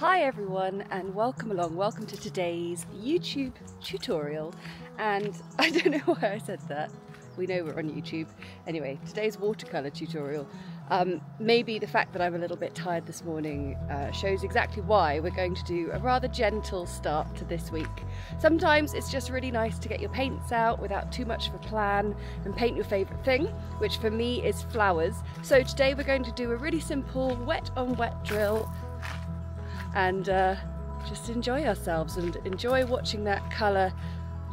Hi everyone and welcome along, welcome to today's YouTube tutorial. And I don't know why I said that, we know we're on YouTube. Anyway, today's watercolour tutorial. Maybe the fact that I'm a little bit tired this morning shows exactly why we're going to do a rather gentle start to this week. Sometimes it's just really nice to get your paints out without too much of a plan and paint your favourite thing, which for me is flowers. So today we're going to do a really simple wet on wet drill and just enjoy ourselves and enjoy watching that colour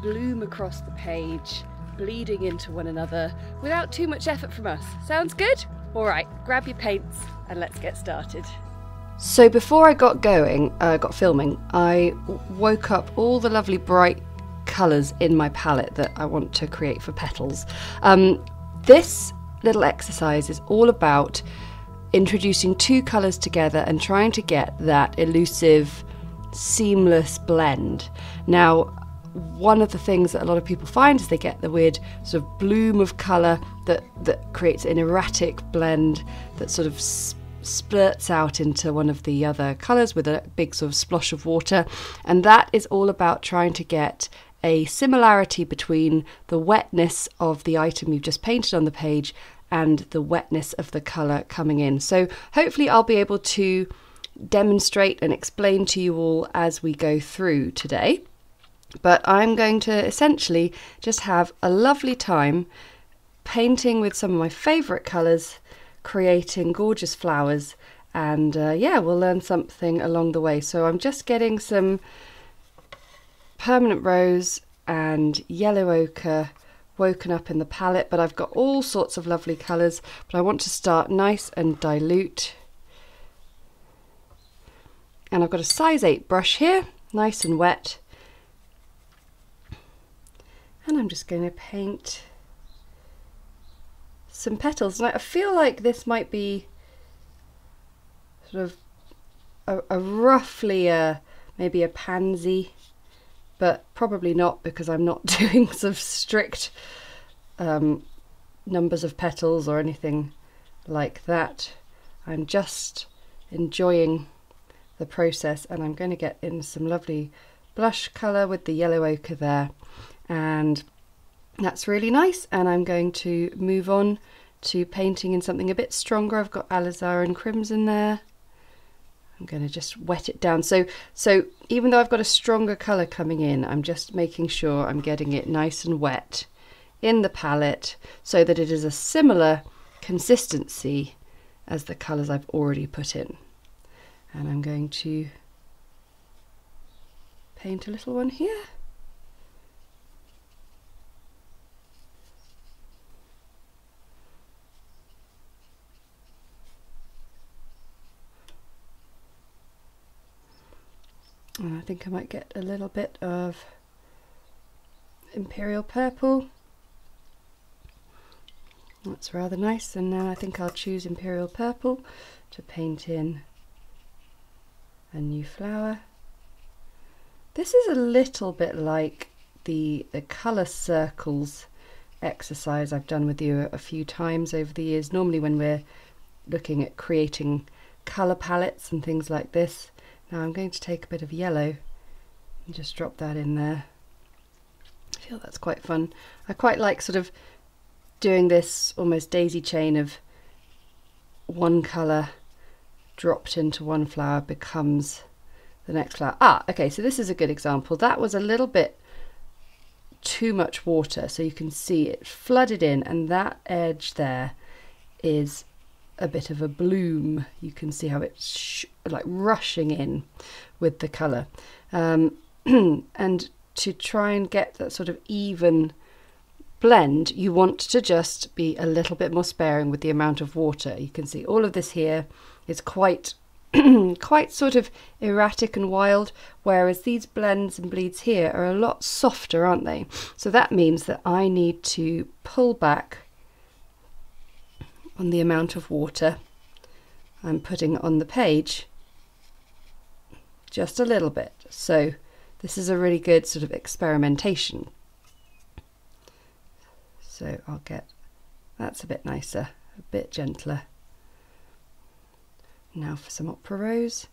bloom across the page, bleeding into one another without too much effort from us. Sounds good? Alright, grab your paints and let's get started. So before I got filming, I woke up all the lovely bright colours in my palette that I want to create for petals. This little exercise is all about introducing two colours together and trying to get that elusive, seamless blend. Now, one of the things that a lot of people find is they get the weird sort of bloom of colour that creates an erratic blend that sort of splurts out into one of the other colours with a big sort of splosh of water. And that is all about trying to get a similarity between the wetness of the item you've just painted on the page and the wetness of the colour coming in. So hopefully I'll be able to demonstrate and explain to you all as we go through today. But I'm going to essentially just have a lovely time painting with some of my favourite colours, creating gorgeous flowers, and yeah, we'll learn something along the way. So I'm just getting some permanent rose and yellow ochre woken up in the palette, but I've got all sorts of lovely colours, but I want to start nice and dilute. And I've got a size 8 brush here, nice and wet. And I'm just going to paint some petals. And I feel like this might be sort of a roughly maybe a pansy, but probably not, because I'm not doing sort of strict numbers of petals or anything like that. I'm just enjoying the process, and I'm going to get in some lovely blush colour with the yellow ochre there, and that's really nice. And I'm going to move on to painting in something a bit stronger. I've got alizarin crimson there. I'm going to just wet it down. So even though I've got a stronger colour coming in, I'm just making sure I'm getting it nice and wet in the palette so that it is a similar consistency as the colours I've already put in. And I'm going to paint a little one here. And I think I might get a little bit of imperial purple. That's rather nice. And now I think I'll choose imperial purple to paint in a new flower. This is a little bit like the colour circles exercise I've done with you a few times over the years. Normally when we're looking at creating colour palettes and things like this. Now I'm going to take a bit of yellow and just drop that in there. I feel that's quite fun. I quite like sort of doing this almost daisy chain of one colour dropped into one flower becomes the next flower. Okay, so this is a good example. That was a little bit too much water, so you can see it flooded in, and that edge there is a bit of a bloom. You can see how it's like rushing in with the colour, and to try and get that sort of even blend, you want to just be a little bit more sparing with the amount of water. You can see all of this here is quite quite sort of erratic and wild, whereas these blends and bleeds here are a lot softer, aren't they? So that means that I need to pull back on the amount of water I'm putting on the page just a little bit. So this is a really good sort of experimentation. So I'll get, that's a bit nicer, a bit gentler. Now for some opera rose.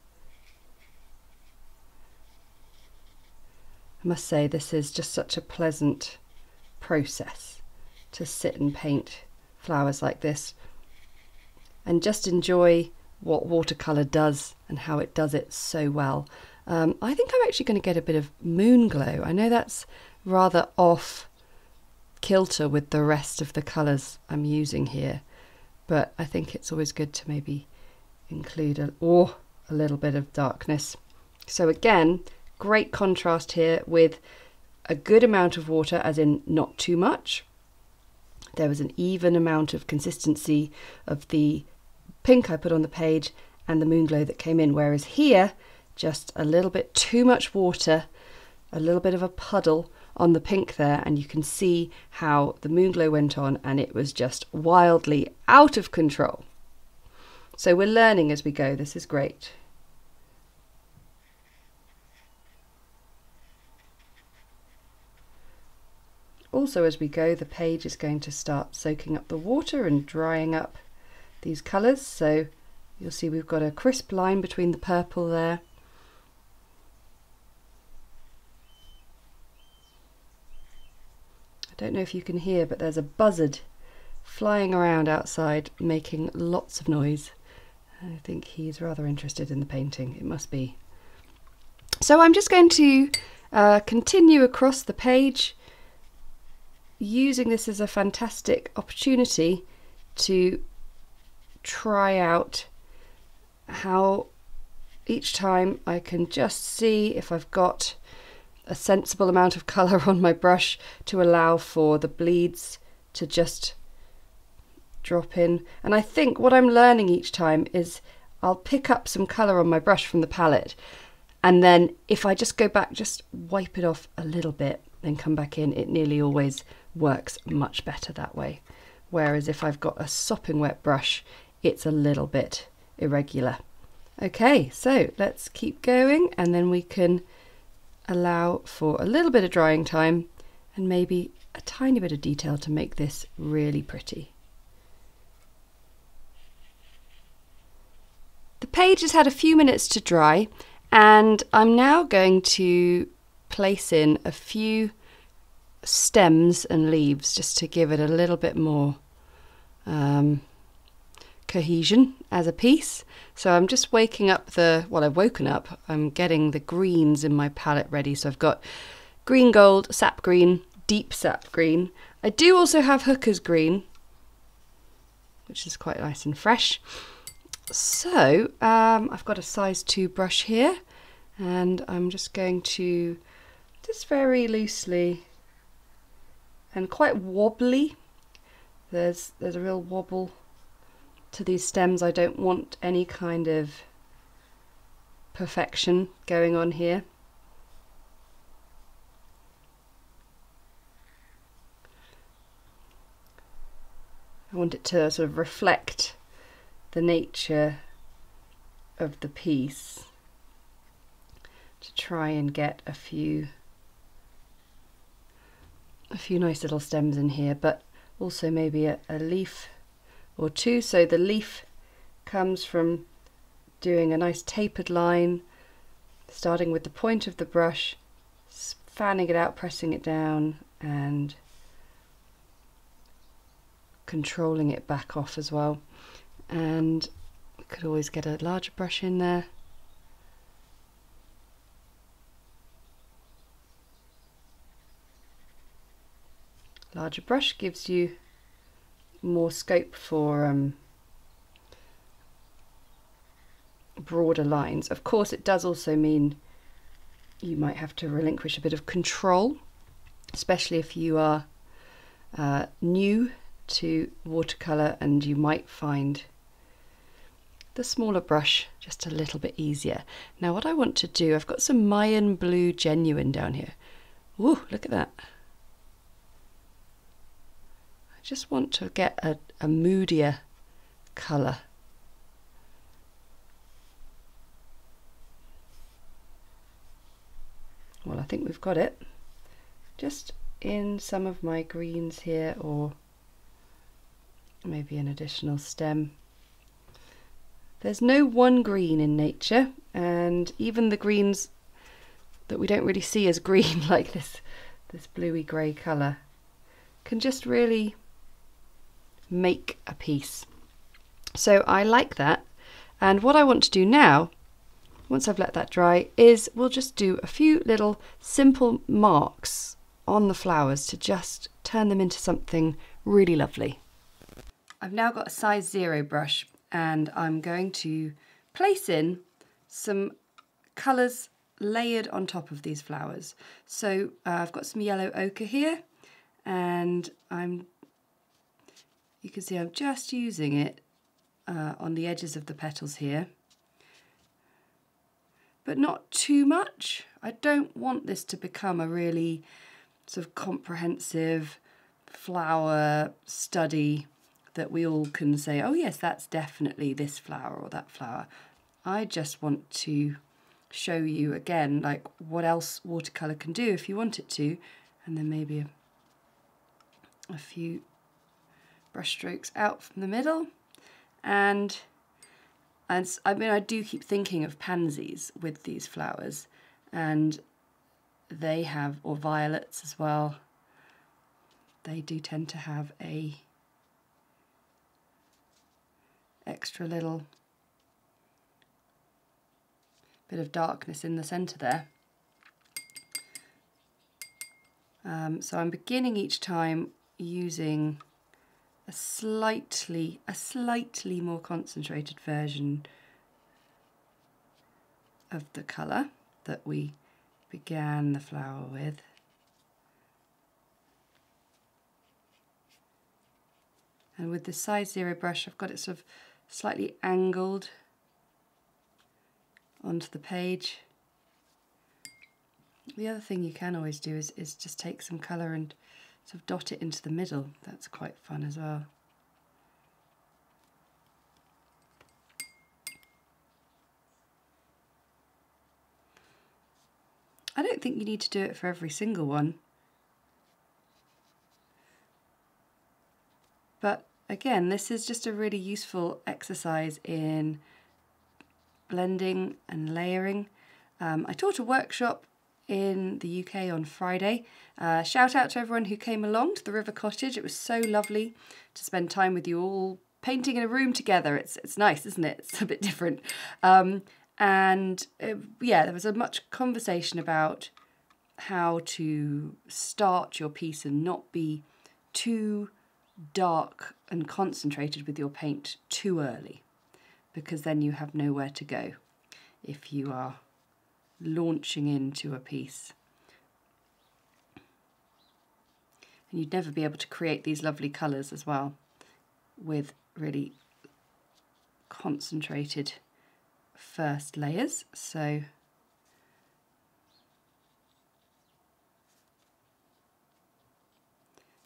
I must say this is just such a pleasant process to sit and paint flowers like this and just enjoy what watercolour does and how it does it so well. I think I'm actually going to get a bit of moon glow. I know that's rather off kilter with the rest of the colours I'm using here, but I think it's always good to maybe include a little bit of darkness. So again, great contrast here with a good amount of water, as in not too much. There was an even amount of consistency of the pink I put on the page and the moon glow that came in, whereas here just a little bit too much water, a little bit of a puddle on the pink there, and you can see how the moon glow went on and it was just wildly out of control. So we're learning as we go. This is great. Also, as we go, the page is going to start soaking up the water and drying up these colours. So you'll see we've got a crisp line between the purple there. I don't know if you can hear, but there's a buzzard flying around outside making lots of noise. I think he's rather interested in the painting. It must be. So I'm just going to continue across the page, using this as a fantastic opportunity to try out how each time I can just see if I've got a sensible amount of colour on my brush to allow for the bleeds to just drop in. And I think what I'm learning each time is I'll pick up some colour on my brush from the palette, and then if I just go back, just wipe it off a little bit, then come back in, it nearly always works much better that way. Whereas if I've got a sopping wet brush, it's a little bit irregular. Okay, so let's keep going, and then we can allow for a little bit of drying time and maybe a tiny bit of detail to make this really pretty. The page has had a few minutes to dry, and I'm now going to place in a few stems and leaves just to give it a little bit more cohesion as a piece. So I'm just waking up I've woken up, I'm getting the greens in my palette ready. So I've got green gold, sap green, deep sap green. I do also have hooker's green, which is quite nice and fresh. So I've got a size 2 brush here, and I'm just going to just very loosely and quite wobbly. There's a real wobble to these stems. I don't want any kind of perfection going on here. I want it to sort of reflect the nature of the piece, to try and get a few nice little stems in here, but also maybe a leaf or two. So the leaf comes from doing a nice tapered line, starting with the point of the brush, fanning it out, pressing it down, and controlling it back off as well. And we could always get a larger brush in there. Larger brush gives you more scope for broader lines. Of course, it does also mean you might have to relinquish a bit of control, especially if you are new to watercolour, and you might find the smaller brush just a little bit easier. Now what I want to do, I've got some Mayan Blue Genuine down here. Ooh, look at that. I just want to get a moodier colour. Well, I think we've got it. Just in some of my greens here, or maybe an additional stem. There's no one green in nature, and even the greens that we don't really see as green, like this bluey grey colour, can just really make a piece. So I like that, and what I want to do now, once I've let that dry, is we'll just do a few little simple marks on the flowers to just turn them into something really lovely. I've now got a size 0 brush, and I'm going to place in some colours layered on top of these flowers. So I've got some yellow ochre here, and you can see I'm just using it on the edges of the petals here, but not too much. I don't want this to become a really sort of comprehensive flower study that we all can say, oh yes, that's definitely this flower or that flower. I just want to show you again, like, what else watercolour can do if you want it to, and then maybe a few brush strokes out from the middle. And I mean, I do keep thinking of pansies with these flowers, and they have, or violets as well, they do tend to have a extra little bit of darkness in the centre there. So I'm beginning each time using a slightly more concentrated version of the colour that we began the flower with. And with the size 0 brush, I've got it sort of slightly angled onto the page. The other thing you can always do is just take some colour and sort of dot it into the middle. That's quite fun as well. I don't think you need to do it for every single one, but again, this is just a really useful exercise in blending and layering. I taught a workshop in the UK on Friday. Shout out to everyone who came along to the River Cottage. It was so lovely to spend time with you all painting in a room together. It's nice, isn't it? It's a bit different. Yeah, there was a much conversation about how to start your piece and not be too dark and concentrated with your paint too early, because then you have nowhere to go if you are launching into a piece. And you'd never be able to create these lovely colours as well with really concentrated first layers. So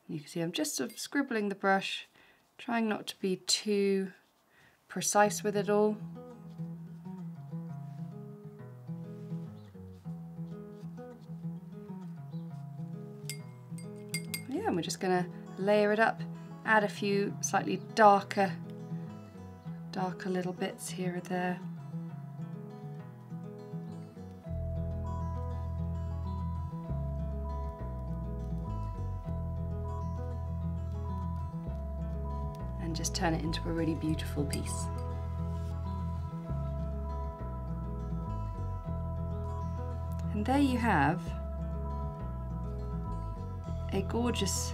you can see I'm just sort of scribbling the brush, trying not to be too precise with it all. Yeah, and we're just going to layer it up, add a few slightly darker little bits here or there. And just turn it into a really beautiful piece. And there you have a gorgeous,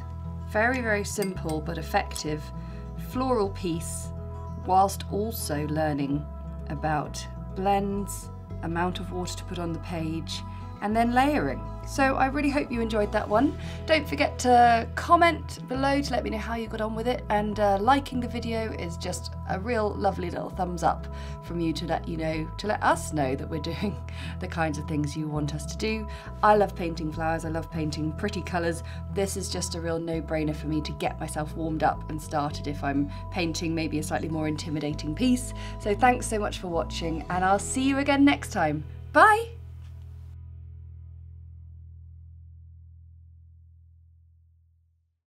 very, very simple but effective floral piece, whilst also learning about blends, amount of water to put on the page, and then layering. So I really hope you enjoyed that one. Don't forget to comment below to let me know how you got on with it, and liking the video is just a real lovely little thumbs up from you to let us know that we're doing the kinds of things you want us to do. I love painting flowers, I love painting pretty colours. This is just a real no-brainer for me to get myself warmed up and started if I'm painting maybe a slightly more intimidating piece. So thanks so much for watching, and I'll see you again next time. Bye!